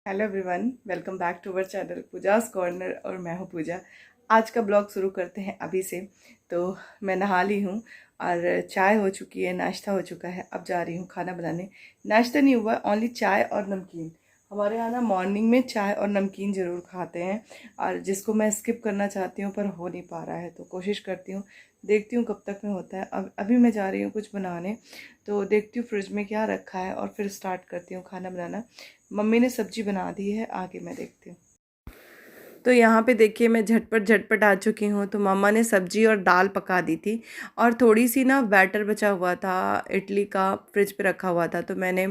Hello everyone, welcome back to our channel Pooja's corner और मैं हूँ पूजा। आज का ब्लॉग शुरू करते हैं अभी से। तो मैं नहा ली हूँ और चाय हो चुकी है, नाश्ता हो चुका है। अब जा रही हूँ खाना बनाने। नाश्ता नहीं हुआ, ओनली चाय और नमकीन। हमारे यहाँ ना मॉर्निंग में चाय और नमकीन ज़रूर खाते हैं, और जिसको मैं स्किप करना चाहती हूँ पर हो नहीं पा रहा है, तो कोशिश करती हूँ, देखती हूँ कब तक में होता है। अब अभी मैं जा रही हूँ कुछ बनाने, तो देखती हूँ फ्रिज में क्या रखा है और फिर स्टार्ट करती हूँ खाना बनाना। मम्मी ने सब्जी बना दी है, आगे मैं देखती हूँ। तो यहाँ पे देखिए मैं झटपट झटपट आ चुकी हूँ। तो मम्मा ने सब्जी और दाल पका दी थी, और थोड़ी सी ना बैटर बचा हुआ था इडली का, फ्रिज पे रखा हुआ था। तो मैंने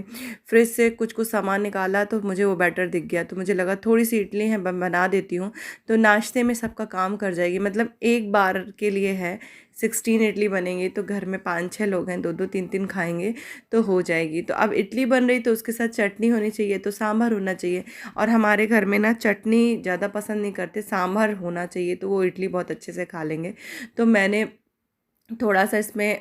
फ्रिज से कुछ कुछ सामान निकाला, तो मुझे वो बैटर दिख गया। तो मुझे लगा थोड़ी सी इडली है, बना देती हूँ, तो नाश्ते में सबका काम कर जाएगी। मतलब एक बार के लिए है, 16 इडली बनेंगी, तो घर में 5-6 लोग हैं, दो दो तीन तीन खाएंगे तो हो जाएगी। तो अब इडली बन रही, तो उसके साथ चटनी होनी चाहिए, तो सांभर होना चाहिए। और हमारे घर में ना चटनी ज़्यादा पसंद नहीं करते, सांभर होना चाहिए, तो वो इडली बहुत अच्छे से खा लेंगे। तो मैंने थोड़ा सा इसमें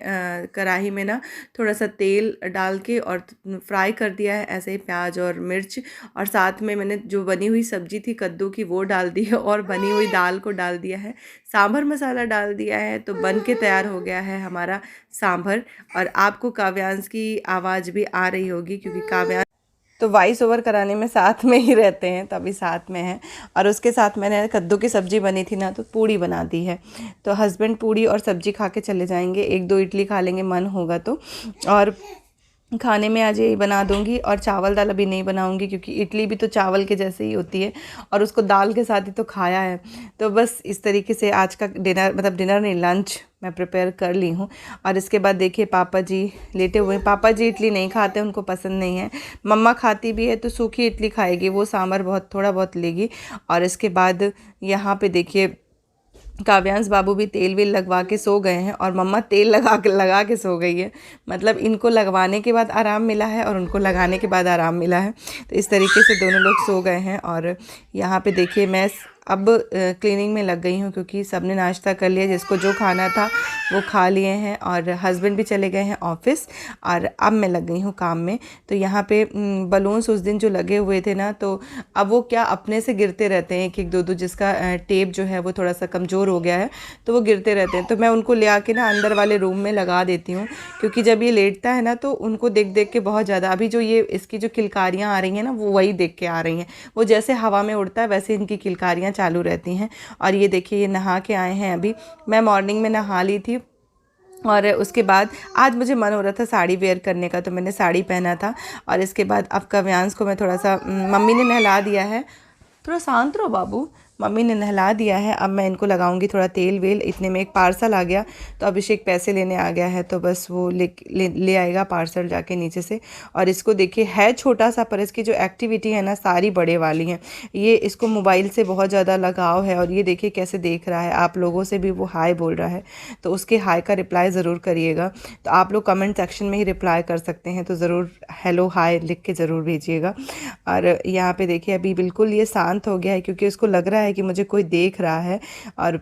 कढ़ाई में ना थोड़ा सा तेल डाल के और फ्राई कर दिया है ऐसे ही, प्याज और मिर्च। और साथ में मैंने जो बनी हुई सब्जी थी कद्दू की, वो डाल दी है, और बनी हुई दाल को डाल दिया है, सांभर मसाला डाल दिया है। तो बन के तैयार हो गया है हमारा सांभर। और आपको काव्यांश की आवाज़ भी आ रही होगी, क्योंकि काव्यांश तो वॉइस ओवर कराने में साथ में ही रहते हैं, तो अभी साथ में हैं। और उसके साथ मैंने कद्दू की सब्ज़ी बनी थी ना, तो पूड़ी बना दी है। तो हस्बैंड पूड़ी और सब्ज़ी खा के चले जाएंगे, 1-2 इडली खा लेंगे मन होगा तो। और खाने में आज यही बना दूंगी, और चावल दाल अभी नहीं बनाऊंगी, क्योंकि इडली भी तो चावल के जैसे ही होती है, और उसको दाल के साथ ही तो खाया है। तो बस इस तरीके से आज का डिनर, मतलब डिनर नहीं, लंच मैं प्रिपेयर कर ली हूँ। और इसके बाद देखिए पापा जी लेटे हुए हैं। पापा जी इडली नहीं खाते, उनको पसंद नहीं है। मम्मा खाती भी है तो सूखी इडली खाएगी, वो सांभर बहुत थोड़ा बहुत लेगी। और इसके बाद यहाँ पे देखिए काव्यांश बाबू भी तेल वेल लगवा के सो गए हैं, और मम्मा तेल लगा के सो गई है। मतलब इनको लगवाने के बाद आराम मिला है, और उनको लगाने के बाद आराम मिला है। तो इस तरीके से दोनों लोग सो गए हैं। और यहाँ पे देखिए मैं अब क्लीनिंग में लग गई हूँ, क्योंकि सबने नाश्ता कर लिया, जिसको जो खाना था वो खा लिए हैं, और हस्बैंड भी चले गए हैं ऑफिस। और अब मैं लग गई हूँ काम में। तो यहाँ पे बलून्स उस दिन जो लगे हुए थे ना, तो अब वो क्या अपने से गिरते रहते हैं, एक एक दो दो, जिसका टेप जो है वो थोड़ा सा कमज़ोर हो गया है, तो वो गिरते रहते हैं। तो मैं उनको ले आके ना अंदर वाले रूम में लगा देती हूँ, क्योंकि जब ये लेटता है ना, तो उनको देख देख के बहुत ज़्यादा, अभी जो ये इसकी जो किलकारियाँ आ रही हैं ना, वो वही देख के आ रही हैं। वो जैसे हवा में उड़ता है, वैसे इनकी किलकारियाँ चालू रहती हैं। और ये देखिए ये नहा के आए हैं अभी। मैं मॉर्निंग में नहा ली थी, और उसके बाद आज मुझे मन हो रहा था साड़ी वेयर करने का, तो मैंने साड़ी पहना था। और इसके बाद अब काव्यांश को मैं थोड़ा सा, मम्मी ने नहला दिया है, थोड़ा शांत रहो बाबू, मम्मी ने नहला दिया है। अब मैं इनको लगाऊंगी थोड़ा तेल वेल। इतने में एक पार्सल आ गया, तो अभिषेक पैसे लेने आ गया है, तो बस वो ले आएगा पार्सल जाके नीचे से। और इसको देखिए है छोटा सा, पर इसकी जो एक्टिविटी है ना सारी बड़े वाली हैं। ये इसको मोबाइल से बहुत ज़्यादा लगाव है, और ये देखिए कैसे देख रहा है, आप लोगों से भी वो हाय बोल रहा है। तो उसके हाय का रिप्लाई ज़रूर करिएगा। तो आप लोग कमेंट सेक्शन में ही रिप्लाई कर सकते हैं, तो ज़रूर हेलो हाय लिख के ज़रूर भेजिएगा। और यहाँ पे देखिए अभी बिल्कुल ये शांत हो गया है, क्योंकि उसको लग रहा है कि मुझे कोई देख रहा है। और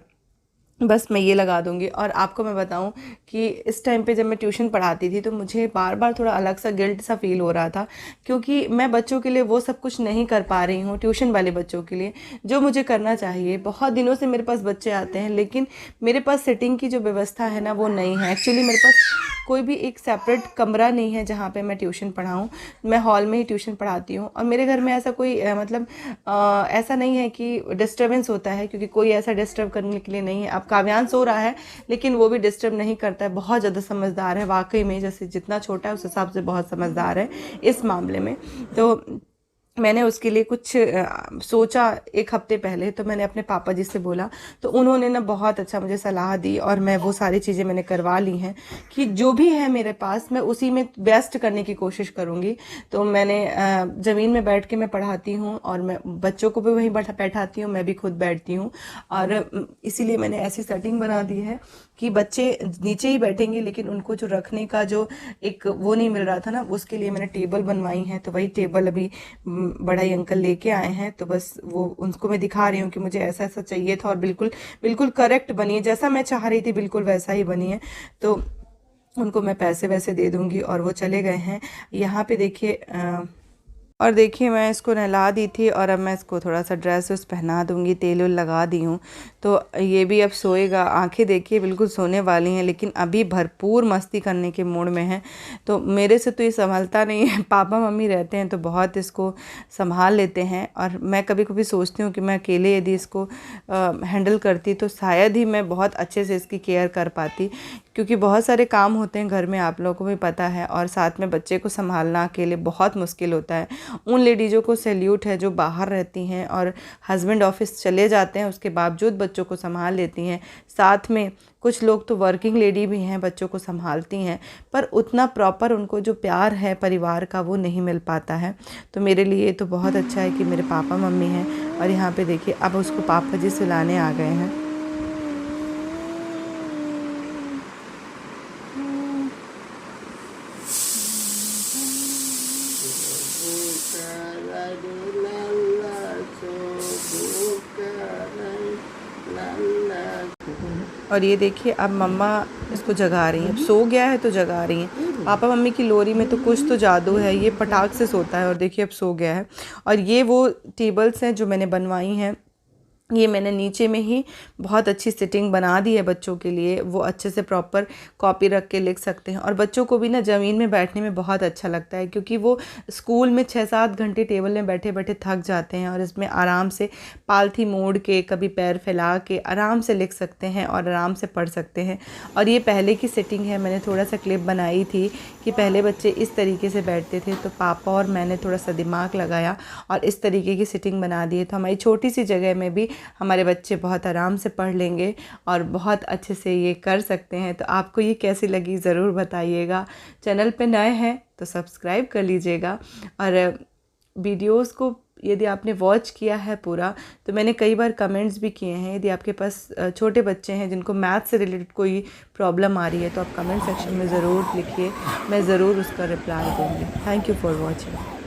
बस मैं ये लगा दूंगी। और आपको मैं बताऊं कि इस टाइम पे जब मैं ट्यूशन पढ़ाती थी, तो मुझे बार बार थोड़ा अलग सा गिल्ट सा फील हो रहा था, क्योंकि मैं बच्चों के लिए वो सब कुछ नहीं कर पा रही हूँ, ट्यूशन वाले बच्चों के लिए जो मुझे करना चाहिए। बहुत दिनों से मेरे पास बच्चे आते हैं, लेकिन मेरे पास सिटिंग की जो व्यवस्था है ना, वो नहीं है। एक्चुअली मेरे पास कोई भी एक सेपरेट कमरा नहीं है जहाँ पे मैं ट्यूशन पढ़ाऊँ। मैं हॉल में ही ट्यूशन पढ़ाती हूँ, और मेरे घर में ऐसा कोई मतलब ऐसा नहीं है कि डिस्टर्बेंस होता है, क्योंकि कोई ऐसा डिस्टर्ब करने के लिए नहीं है। अब काव्यांश सो रहा है, लेकिन वो भी डिस्टर्ब नहीं करता है, बहुत ज़्यादा समझदार है वाकई में। जैसे जितना छोटा है उस हिसाब से बहुत समझदार है इस मामले में। तो मैंने उसके लिए कुछ सोचा एक हफ्ते पहले, तो मैंने अपने पापा जी से बोला, तो उन्होंने ना बहुत अच्छा मुझे सलाह दी, और मैं वो सारी चीज़ें मैंने करवा ली हैं, कि जो भी है मेरे पास मैं उसी में बेस्ट करने की कोशिश करूँगी। तो मैंने ज़मीन में बैठ के मैं पढ़ाती हूँ, और मैं बच्चों को भी वहीं बैठाती हूँ, मैं भी खुद बैठती हूँ। और इसीलिए मैंने ऐसी सेटिंग बना दी है कि बच्चे नीचे ही बैठेंगे, लेकिन उनको जो रखने का जो एक वो नहीं मिल रहा था ना, उसके लिए मैंने टेबल बनवाई है। तो वही टेबल अभी बड़ा ही अंकल लेके आए हैं, तो बस वो उनको मैं दिखा रही हूँ कि मुझे ऐसा ऐसा चाहिए था, और बिल्कुल बिल्कुल करेक्ट बनी है, जैसा मैं चाह रही थी बिल्कुल वैसा ही बनी है। तो उनको मैं पैसे वैसे दे दूंगी, और वो चले गए हैं। यहाँ पे देखिए और देखिए मैं इसको नहला दी थी और अब मैं इसको थोड़ा सा ड्रेस वस पहना दूंगी, तेल उल लगा दी हूँ। तो ये भी अब सोएगा। आंखें देखिए बिल्कुल सोने वाली हैं, लेकिन अभी भरपूर मस्ती करने के मूड में है। तो मेरे से तो ये संभलता नहीं है। पापा मम्मी रहते हैं तो बहुत इसको संभाल लेते हैं, और मैं कभी कभी सोचती हूँ कि मैं अकेले यदि इसको हैंडल करती तो शायद ही मैं बहुत अच्छे से इसकी केयर कर पाती, क्योंकि बहुत सारे काम होते हैं घर में, आप लोगों को भी पता है, और साथ में बच्चे को संभालना अकेले बहुत मुश्किल होता है। उन लेडीज़ों को सैल्यूट है जो बाहर रहती हैं और हस्बैंड ऑफिस चले जाते हैं, उसके बावजूद बच्चों को संभाल लेती हैं। साथ में कुछ लोग तो वर्किंग लेडी भी हैं, बच्चों को संभालती हैं, पर उतना प्रॉपर उनको जो प्यार है परिवार का वो नहीं मिल पाता है। तो मेरे लिए तो बहुत अच्छा है कि मेरे पापा मम्मी हैं। और यहाँ पे देखिए अब उसको पापा जी सुलाने आ गए हैं। और ये देखिए अब मम्मा इसको जगा रही हैं। अब सो गया है तो जगा रही हैं। पापा मम्मी की लोरी में तो कुछ तो जादू है, ये पटाख से सोता है। और देखिए अब सो गया है। और ये वो टेबल्स हैं जो मैंने बनवाई हैं, ये मैंने नीचे में ही बहुत अच्छी सिटिंग बना दी है बच्चों के लिए। वो अच्छे से प्रॉपर कॉपी रख के लिख सकते हैं। और बच्चों को भी ना ज़मीन में बैठने में बहुत अच्छा लगता है, क्योंकि वो स्कूल में 6-7 घंटे टेबल में बैठे बैठे थक जाते हैं, और इसमें आराम से पालथी मोड़ के कभी पैर फैला के आराम से लिख सकते हैं और आराम से पढ़ सकते हैं। और ये पहले की सिटिंग है, मैंने थोड़ा सा क्लिप बनाई थी कि पहले बच्चे इस तरीके से बैठते थे, तो पापा और मैंने थोड़ा सा दिमाग लगाया और इस तरीके की सिटिंग बना दी है। तो हमारी छोटी सी जगह में भी हमारे बच्चे बहुत आराम से पढ़ लेंगे और बहुत अच्छे से ये कर सकते हैं। तो आपको ये कैसी लगी ज़रूर बताइएगा। चैनल पे नए हैं तो सब्सक्राइब कर लीजिएगा। और वीडियोस को यदि आपने वॉच किया है पूरा, तो मैंने कई बार कमेंट्स भी किए हैं। यदि आपके पास छोटे बच्चे हैं जिनको मैथ से रिलेटेड कोई प्रॉब्लम आ रही है, तो आप कमेंट सेक्शन में ज़रूर लिखिए, मैं ज़रूर उसका रिप्लाई दूँगी। Thank you for watching.